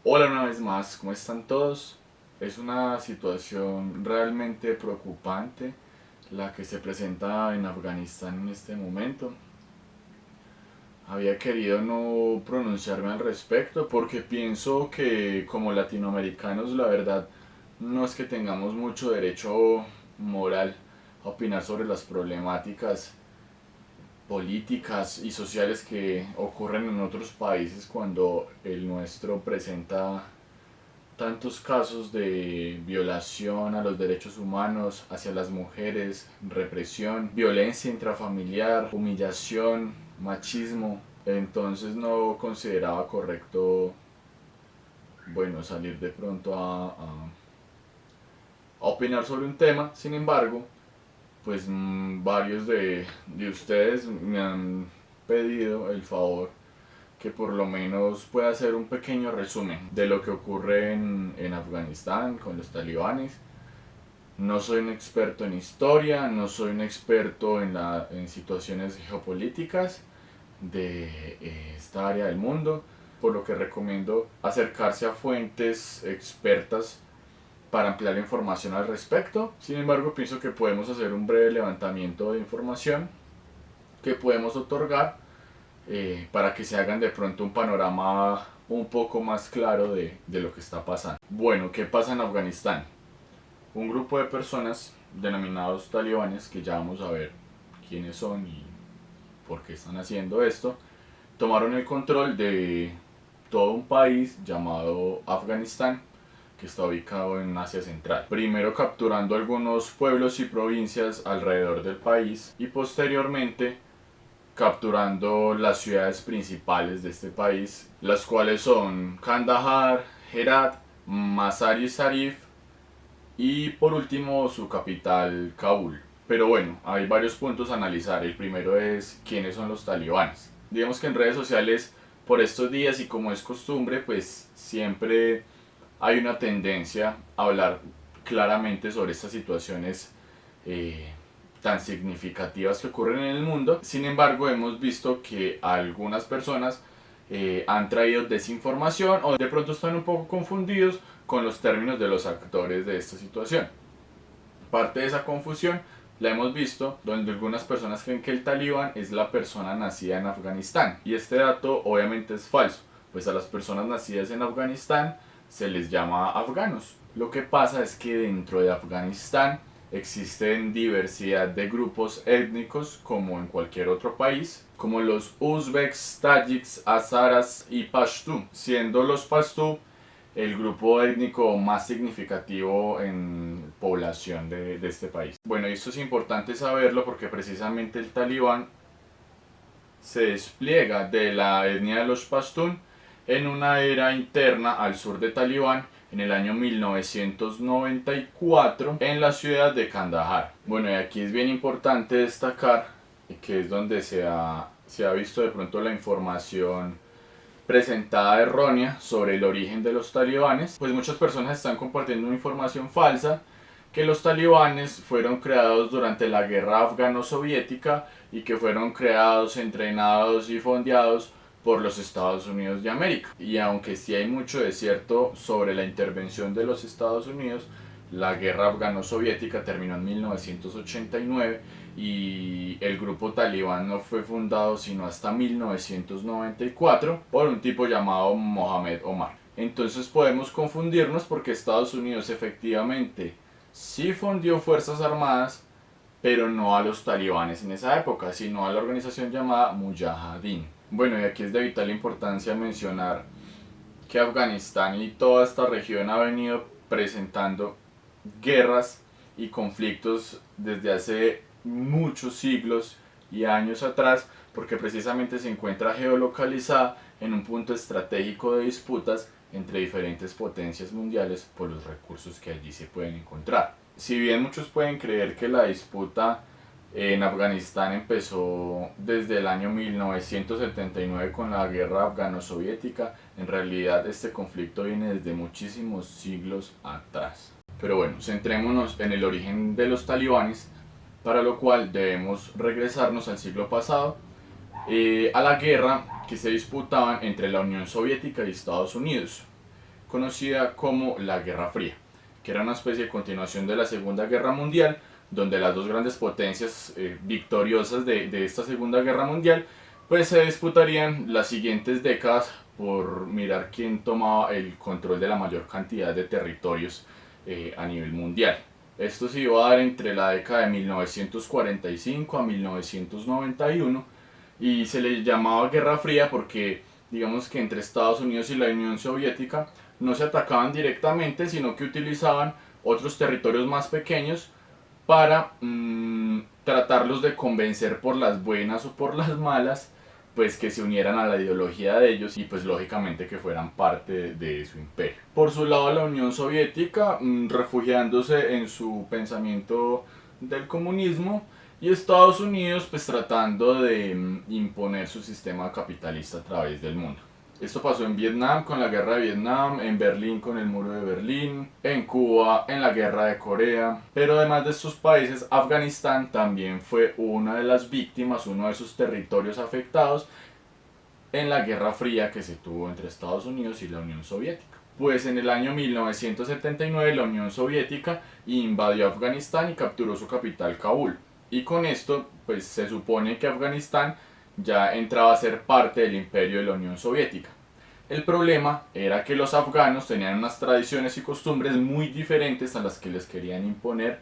Hola una vez más, ¿cómo están todos? Es una situación realmente preocupante la que se presenta en Afganistán en este momento. Había querido no pronunciarme al respecto porque pienso que como latinoamericanos la verdad no es que tengamos mucho derecho moral a opinar sobre las problemáticas políticas y sociales que ocurren en otros países cuando el nuestro presenta tantos casos de violación a los derechos humanos hacia las mujeres, represión, violencia intrafamiliar, humillación, machismo. Entonces no consideraba correcto, bueno, salir de pronto a opinar sobre un tema. Sin embargo, pues varios de ustedes me han pedido el favor que por lo menos pueda hacer un pequeño resumen de lo que ocurre en Afganistán con los talibanes. No soy un experto en historia, no soy un experto en situaciones geopolíticas de esta área del mundo, por lo que recomiendo acercarse a fuentes expertas para ampliar información al respecto. Sin embargo, pienso que podemos hacer un breve levantamiento de información que podemos otorgar para que se hagan de pronto un panorama un poco más claro de lo que está pasando. Bueno, ¿qué pasa en Afganistán? Un grupo de personas denominados talibanes, que ya vamos a ver quiénes son y por qué están haciendo esto, tomaron el control de todo un país llamado Afganistán, que está ubicado en Asia Central. Primero capturando algunos pueblos y provincias alrededor del país y posteriormente capturando las ciudades principales de este país, las cuales son Kandahar, Herat, Mazar-i Sharif y por último su capital, Kabul. Pero bueno, hay varios puntos a analizar. El primero es quiénes son los talibanes. Digamos que en redes sociales por estos días y como es costumbre, pues siempre hay una tendencia a hablar claramente sobre estas situaciones eh, tan significativas que ocurren en el mundo. Sin embargo, hemos visto que algunas personas han traído desinformación o de pronto están un poco confundidos con los términos de los actores de esta situación. Parte de esa confusión la hemos visto donde algunas personas creen que el talibán es la persona nacida en Afganistán y este dato obviamente es falso, pues a las personas nacidas en Afganistán se les llama afganos. Lo que pasa es que dentro de Afganistán existen diversidad de grupos étnicos como en cualquier otro país, como los uzbeks, tajiks, azaras y pashtun, siendo los pashtun el grupo étnico más significativo en población de este país. Bueno, esto es importante saberlo porque precisamente el talibán se despliega de la etnia de los pashtun en una era interna al sur de Talibán en el año 1994 en la ciudad de Kandahar. Bueno, y aquí es bien importante destacar que es donde se ha visto de pronto la información presentada errónea sobre el origen de los talibanes, pues muchas personas están compartiendo una información falsa que los talibanes fueron creados durante la guerra afgano-soviética y que fueron creados, entrenados y fondeados por los Estados Unidos de América. Y aunque sí hay mucho de cierto sobre la intervención de los Estados Unidos, la guerra afgano-soviética terminó en 1989 y el grupo talibán no fue fundado sino hasta 1994 por un tipo llamado Mohamed Omar. Entonces podemos confundirnos porque Estados Unidos efectivamente sí fundió fuerzas armadas, pero no a los talibanes en esa época, sino a la organización llamada Mujahideen. Bueno, y aquí es de vital importancia mencionar que Afganistán y toda esta región ha venido presentando guerras y conflictos desde hace muchos siglos y años atrás, porque precisamente se encuentra geolocalizada en un punto estratégico de disputas entre diferentes potencias mundiales por los recursos que allí se pueden encontrar. Si bien muchos pueden creer que la disputa en Afganistán empezó desde el año 1979 con la guerra afgano-soviética, en realidad este conflicto viene desde muchísimos siglos atrás. Pero bueno, centrémonos en el origen de los talibanes, para lo cual debemos regresarnos al siglo pasado, a la guerra que se disputaban entre la Unión Soviética y Estados Unidos. conocida como la Guerra Fría, que era una especie de continuación de la Segunda Guerra Mundial, donde las dos grandes potencias victoriosas de esta Segunda Guerra Mundial pues se disputarían las siguientes décadas por mirar quién tomaba el control de la mayor cantidad de territorios a nivel mundial. Esto se iba a dar entre la década de 1945 a 1991 y se le llamaba Guerra Fría porque digamos que entre Estados Unidos y la Unión Soviética no se atacaban directamente, sino que utilizaban otros territorios más pequeños para tratarlos de convencer por las buenas o por las malas, pues que se unieran a la ideología de ellos y pues lógicamente que fueran parte de su imperio. Por su lado la Unión Soviética, refugiándose en su pensamiento del comunismo, y Estados Unidos pues tratando de imponer su sistema capitalista a través del mundo. Esto pasó en Vietnam con la guerra de Vietnam, en Berlín con el muro de Berlín, en Cuba en la guerra de Corea. Pero además de estos países, Afganistán también fue una de las víctimas, uno de sus territorios afectados en la Guerra Fría que se tuvo entre Estados Unidos y la Unión Soviética. Pues en el año 1979 la Unión Soviética invadió Afganistán y capturó su capital, Kabul. Y con esto pues se supone que Afganistán ya entraba a ser parte del imperio de la Unión Soviética. El problema era que los afganos tenían unas tradiciones y costumbres muy diferentes a las que les querían imponer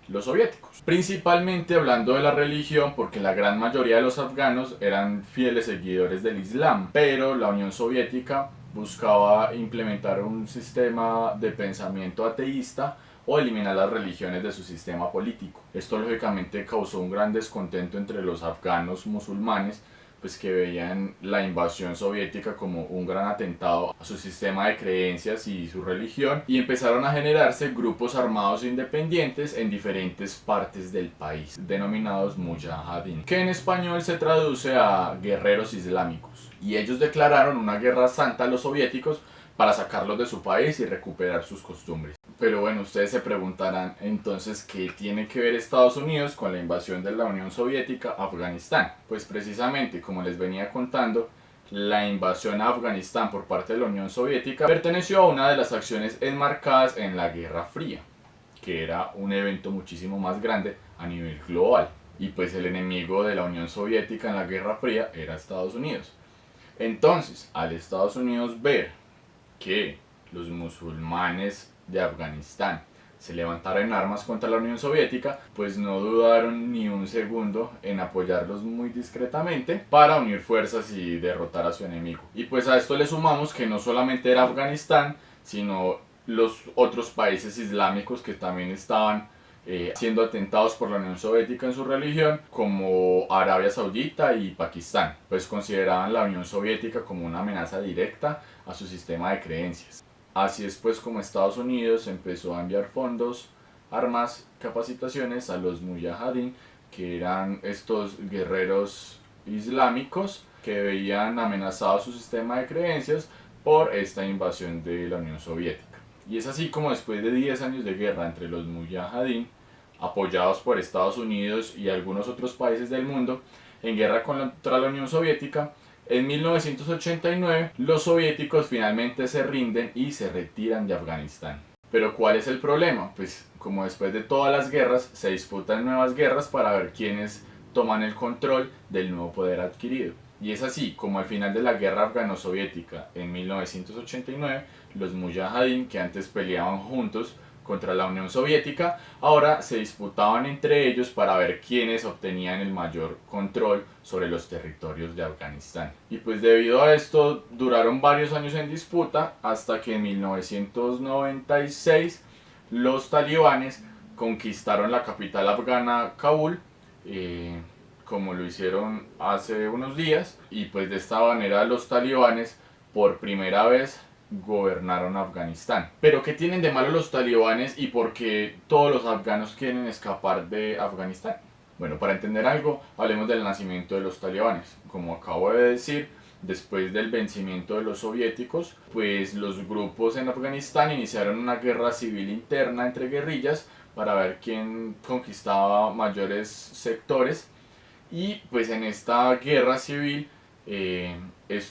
los soviéticos. Principalmente hablando de la religión, porque la gran mayoría de los afganos eran fieles seguidores del Islam, pero la Unión Soviética buscaba implementar un sistema de pensamiento ateísta o eliminar las religiones de su sistema político. Esto lógicamente causó un gran descontento entre los afganos musulmanes, pues que veían la invasión soviética como un gran atentado a su sistema de creencias y su religión, y empezaron a generarse grupos armados independientes en diferentes partes del país, denominados mujahideen, que en español se traduce a guerreros islámicos, y ellos declararon una guerra santa a los soviéticos para sacarlos de su país y recuperar sus costumbres. Pero bueno, ustedes se preguntarán entonces qué tiene que ver Estados Unidos con la invasión de la Unión Soviética a Afganistán. Pues precisamente, como les venía contando, la invasión a Afganistán por parte de la Unión Soviética perteneció a una de las acciones enmarcadas en la Guerra Fría, que era un evento muchísimo más grande a nivel global. Y pues el enemigo de la Unión Soviética en la Guerra Fría era Estados Unidos. Entonces, al Estados Unidos ver que los musulmanes de Afganistán se levantaron en armas contra la Unión Soviética, pues no dudaron ni un segundo en apoyarlos muy discretamente para unir fuerzas y derrotar a su enemigo. Y pues a esto le sumamos que no solamente era Afganistán, sino los otros países islámicos que también estaban siendo atentados por la Unión Soviética en su religión, como Arabia Saudita y Pakistán, pues consideraban la Unión Soviética como una amenaza directa a su sistema de creencias. Así es pues como Estados Unidos empezó a enviar fondos, armas, capacitaciones a los mujahideen, que eran estos guerreros islámicos que veían amenazado su sistema de creencias por esta invasión de la Unión Soviética. Y es así como después de 10 años de guerra entre los mujahideen, apoyados por Estados Unidos y algunos otros países del mundo, en guerra contra la Unión Soviética, en 1989 los soviéticos finalmente se rinden y se retiran de Afganistán. Pero ¿cuál es el problema? Pues como después de todas las guerras se disputan nuevas guerras para ver quiénes toman el control del nuevo poder adquirido. Y es así como al final de la guerra afgano-soviética en 1989, los mujahideen, que antes peleaban juntos contra la Unión Soviética, ahora se disputaban entre ellos para ver quiénes obtenían el mayor control sobre los territorios de Afganistán. Y pues debido a esto duraron varios años en disputa hasta que en 1996 los talibanes conquistaron la capital afgana, Kabul, como lo hicieron hace unos días, y pues de esta manera los talibanes por primera vez gobernaron Afganistán. Pero ¿qué tienen de malo los talibanes y por qué todos los afganos quieren escapar de Afganistán? Bueno, para entender algo, hablemos del nacimiento de los talibanes. Como acabo de decir, después del vencimiento de los soviéticos, pues los grupos en Afganistán iniciaron una guerra civil interna entre guerrillas para ver quién conquistaba mayores sectores. Y pues en esta guerra civil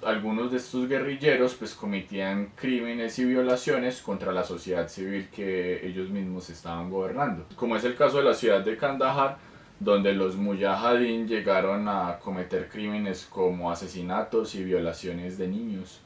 algunos de estos guerrilleros pues cometían crímenes y violaciones contra la sociedad civil que ellos mismos estaban gobernando, como es el caso de la ciudad de Kandahar, donde los mujahideen llegaron a cometer crímenes como asesinatos y violaciones de niños.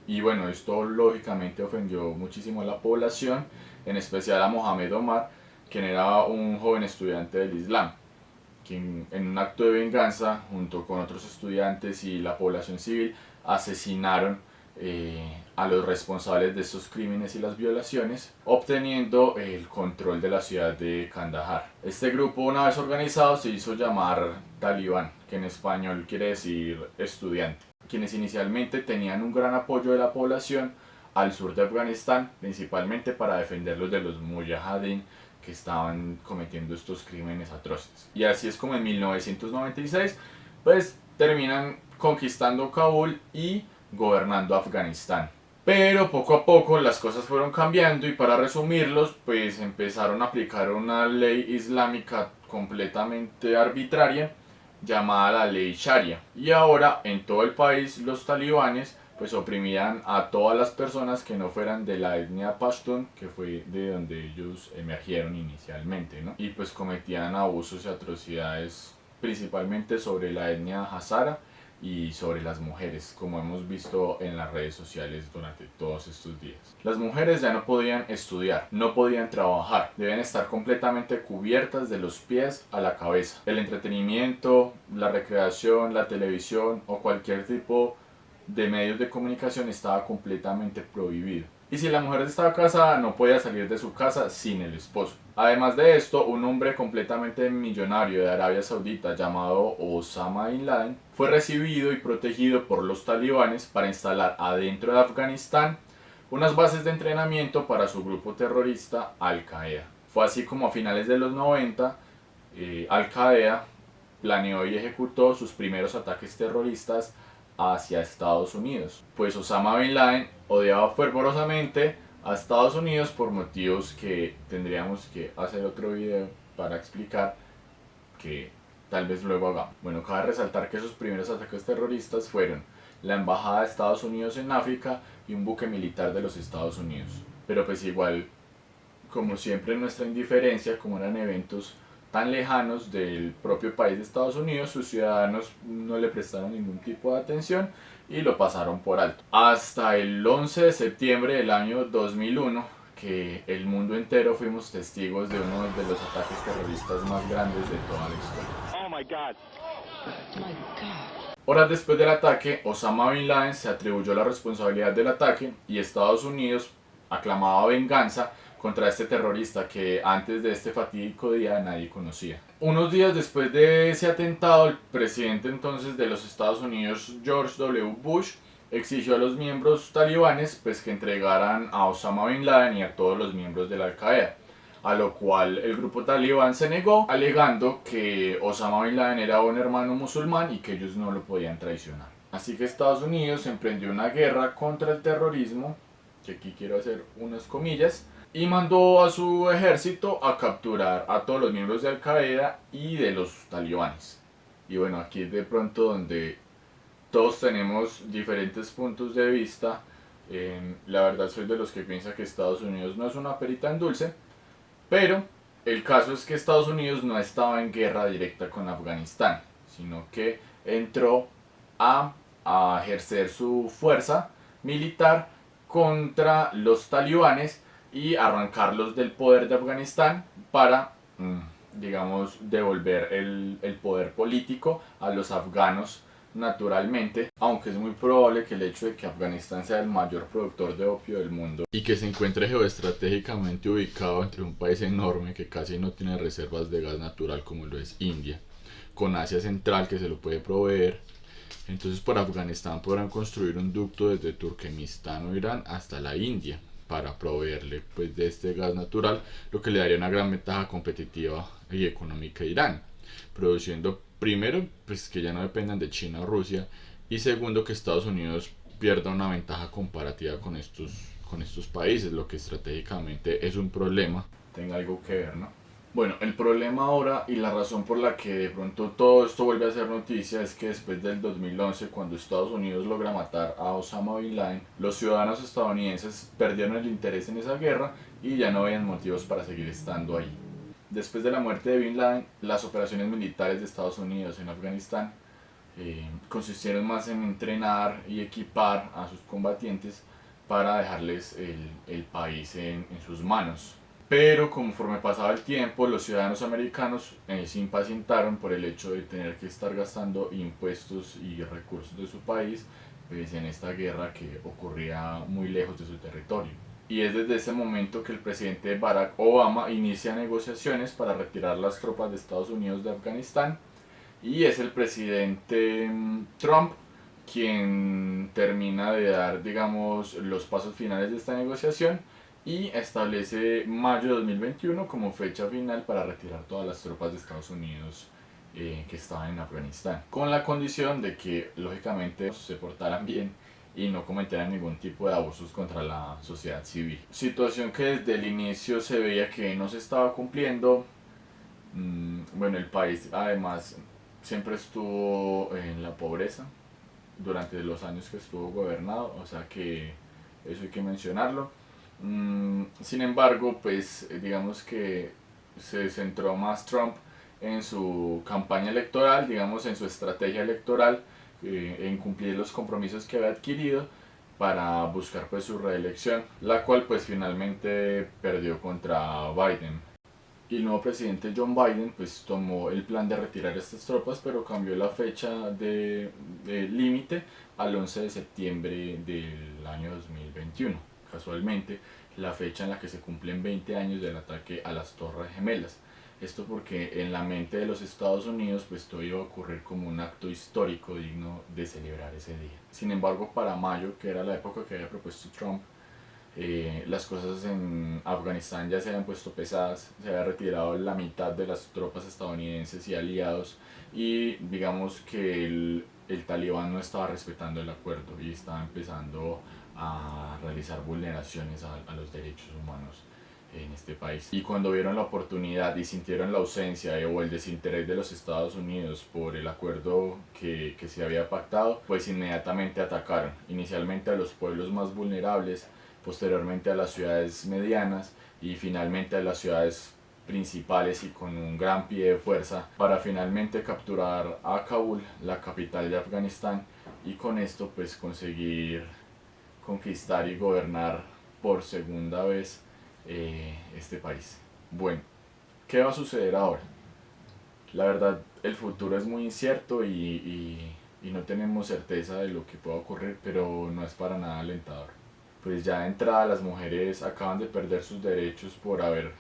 Y bueno, esto lógicamente ofendió muchísimo a la población, en especial a Mohamed Omar, quien era un joven estudiante del Islam, quien en un acto de venganza, junto con otros estudiantes y la población civil, asesinaron a los responsables de estos crímenes y las violaciones, obteniendo el control de la ciudad de Kandahar. Este grupo, una vez organizado, se hizo llamar Talibán, que en español quiere decir estudiante, quienes inicialmente tenían un gran apoyo de la población al sur de Afganistán, principalmente para defenderlos de los mujahideen que estaban cometiendo estos crímenes atroces. Y así es como en 1996 pues terminan conquistando Kabul y gobernando Afganistán. Pero poco a poco las cosas fueron cambiando y, para resumirlos, pues empezaron a aplicar una ley islámica completamente arbitraria llamada la ley Sharia. Y ahora en todo el país los talibanes pues oprimían a todas las personas que no fueran de la etnia Pashtun, que fue de donde ellos emergieron inicialmente, ¿no? Y pues cometían abusos y atrocidades principalmente sobre la etnia Hazara y sobre las mujeres, como hemos visto en las redes sociales durante todos estos días. Las mujeres ya no podían estudiar, no podían trabajar, deben estar completamente cubiertas de los pies a la cabeza. El entretenimiento, la recreación, la televisión o cualquier tipo de medios de comunicación estaba completamente prohibido. Y si la mujer estaba casada, no podía salir de su casa sin el esposo. Además de esto, un hombre completamente millonario de Arabia Saudita llamado Osama Bin Laden fue recibido y protegido por los talibanes para instalar adentro de Afganistán unas bases de entrenamiento para su grupo terrorista Al-Qaeda. Fue así como a finales de los 90 Al-Qaeda planeó y ejecutó sus primeros ataques terroristas hacia Estados Unidos, pues Osama Bin Laden odiaba fervorosamente a Estados Unidos por motivos que tendríamos que hacer otro video para explicar, que tal vez luego hagamos. Bueno, cabe resaltar que esos primeros ataques terroristas fueron la embajada de Estados Unidos en África y un buque militar de los Estados Unidos. Pero pues igual, como siempre, en nuestra indiferencia, como eran eventos tan lejanos del propio país de Estados Unidos, sus ciudadanos no le prestaron ningún tipo de atención y lo pasaron por alto. Hasta el 11 de septiembre del año 2001, que el mundo entero fuimos testigos de uno de los ataques terroristas más grandes de toda la historia. Oh my God. Horas después del ataque, Osama Bin Laden se atribuyó la responsabilidad del ataque y Estados Unidos aclamaba venganza contra este terrorista que antes de este fatídico día nadie conocía. Unos días después de ese atentado, el presidente entonces de los Estados Unidos, George W. Bush, exigió a los miembros talibanes pues que entregaran a Osama Bin Laden y a todos los miembros de la Al-Qaeda, a lo cual el grupo talibán se negó, alegando que Osama Bin Laden era un hermano musulmán y que ellos no lo podían traicionar. Así que Estados Unidos emprendió una guerra contra el terrorismo, que aquí quiero hacer unas comillas, y mandó a su ejército a capturar a todos los miembros de Al-Qaeda y de los talibanes. Y bueno, aquí es de pronto donde todos tenemos diferentes puntos de vista. La verdad soy de los que piensa que Estados Unidos no es una perita en dulce, pero el caso es que Estados Unidos no estaba en guerra directa con Afganistán, sino que entró a ejercer su fuerza militar contra los talibanes y arrancarlos del poder de Afganistán para, digamos, devolver el poder político a los afganos naturalmente, aunque es muy probable que el hecho de que Afganistán sea el mayor productor de opio del mundo y que se encuentre geoestratégicamente ubicado entre un país enorme que casi no tiene reservas de gas natural como lo es India, con Asia Central que se lo puede proveer, entonces por Afganistán podrán construir un ducto desde Turkmenistán o Irán hasta la India para proveerle pues de este gas natural, lo que le daría una gran ventaja competitiva y económica a Irán, produciendo primero pues que ya no dependan de China o Rusia, y segundo que Estados Unidos pierda una ventaja comparativa con estos países, lo que estratégicamente es un problema, tenga algo que ver, ¿no? Bueno, el problema ahora y la razón por la que de pronto todo esto vuelve a ser noticia es que después del 2011, cuando Estados Unidos logra matar a Osama Bin Laden, los ciudadanos estadounidenses perdieron el interés en esa guerra y ya no habían motivos para seguir estando ahí. Después de la muerte de Bin Laden, las operaciones militares de Estados Unidos en Afganistán consistieron más en entrenar y equipar a sus combatientes para dejarles el país en sus manos. Pero conforme pasaba el tiempo, los ciudadanos americanos se impacientaron por el hecho de tener que estar gastando impuestos y recursos de su país pues, en esta guerra que ocurría muy lejos de su territorio. Y es desde ese momento que el presidente Barack Obama inicia negociaciones para retirar las tropas de Estados Unidos de Afganistán y es el presidente Trump quien termina de dar, digamos, los pasos finales de esta negociación y establece mayo de 2021 como fecha final para retirar todas las tropas de Estados Unidos que estaban en Afganistán, con la condición de que lógicamente se portaran bien y no cometieran ningún tipo de abusos contra la sociedad civil. Situación que desde el inicio se veía que no se estaba cumpliendo. Bueno, el país además siempre estuvo en la pobreza durante los años que estuvo gobernado, o sea que eso hay que mencionarlo. Sin embargo, pues digamos que se centró más Trump en su campaña electoral, digamos en su estrategia electoral, en cumplir los compromisos que había adquirido para buscar pues su reelección, la cual pues finalmente perdió contra Biden. Y el nuevo presidente John Biden pues tomó el plan de retirar estas tropas, pero cambió la fecha de límite al 11 de septiembre del año 2021. Casualmente, la fecha en la que se cumplen 20 años del ataque a las Torres Gemelas. Esto porque en la mente de los Estados Unidos pues todo iba a ocurrir como un acto histórico digno de celebrar ese día. Sin embargo, para mayo, que era la época que había propuesto Trump, las cosas en Afganistán ya se habían puesto pesadas, se había retirado la mitad de las tropas estadounidenses y aliados y digamos que el talibán no estaba respetando el acuerdo y estaba empezando a realizar vulneraciones a los derechos humanos en este país. Y cuando vieron la oportunidad y sintieron la ausencia o el desinterés de los Estados Unidos por el acuerdo que se había pactado, pues inmediatamente atacaron, inicialmente a los pueblos más vulnerables, posteriormente a las ciudades medianas y finalmente a las ciudades principales y con un gran pie de fuerza para finalmente capturar a Kabul, la capital de Afganistán, y con esto pues conseguir conquistar y gobernar por segunda vez este país. Bueno, ¿qué va a suceder ahora? La verdad, el futuro es muy incierto y no tenemos certeza de lo que pueda ocurrir, pero no es para nada alentador. Pues ya de entrada las mujeres acaban de perder sus derechos por haber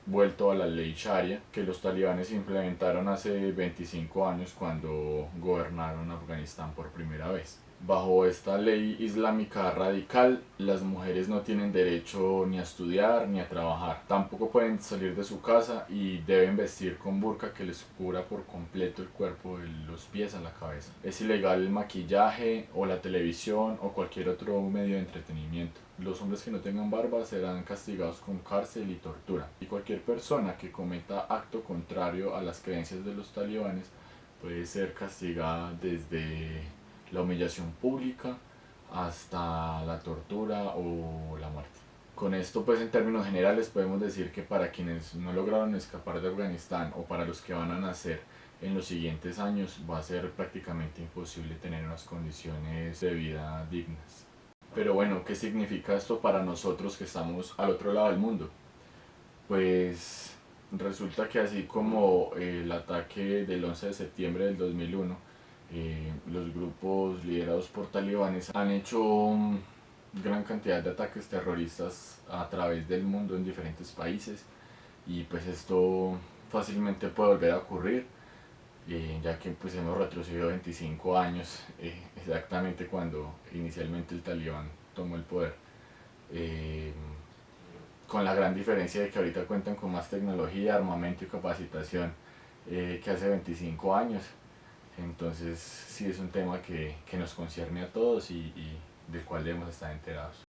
vuelto a la ley Sharia que los talibanes implementaron hace 25 años cuando gobernaron Afganistán por primera vez. Bajo esta ley islámica radical, las mujeres no tienen derecho ni a estudiar ni a trabajar. Tampoco pueden salir de su casa y deben vestir con burka que les cubra por completo el cuerpo de los pies a la cabeza. Es ilegal el maquillaje o la televisión o cualquier otro medio de entretenimiento. Los hombres que no tengan barba serán castigados con cárcel y tortura. Y cualquier persona que cometa acto contrario a las creencias de los talibanes puede ser castigada desde la humillación pública hasta la tortura o la muerte. Con esto pues en términos generales podemos decir que para quienes no lograron escapar de Afganistán o para los que van a nacer en los siguientes años va a ser prácticamente imposible tener unas condiciones de vida dignas. Pero bueno, ¿qué significa esto para nosotros que estamos al otro lado del mundo? Pues resulta que así como el ataque del 11 de septiembre del 2001, los grupos liderados por talibanes han hecho gran cantidad de ataques terroristas a través del mundo en diferentes países y pues esto fácilmente puede volver a ocurrir, ya que pues hemos retrocedido 25 años, exactamente cuando inicialmente el talibán tomó el poder. Eh, con la gran diferencia de que ahorita cuentan con más tecnología, armamento y capacitación que hace 25 años. Entonces sí es un tema que nos concierne a todos y del cual debemos estar enterados.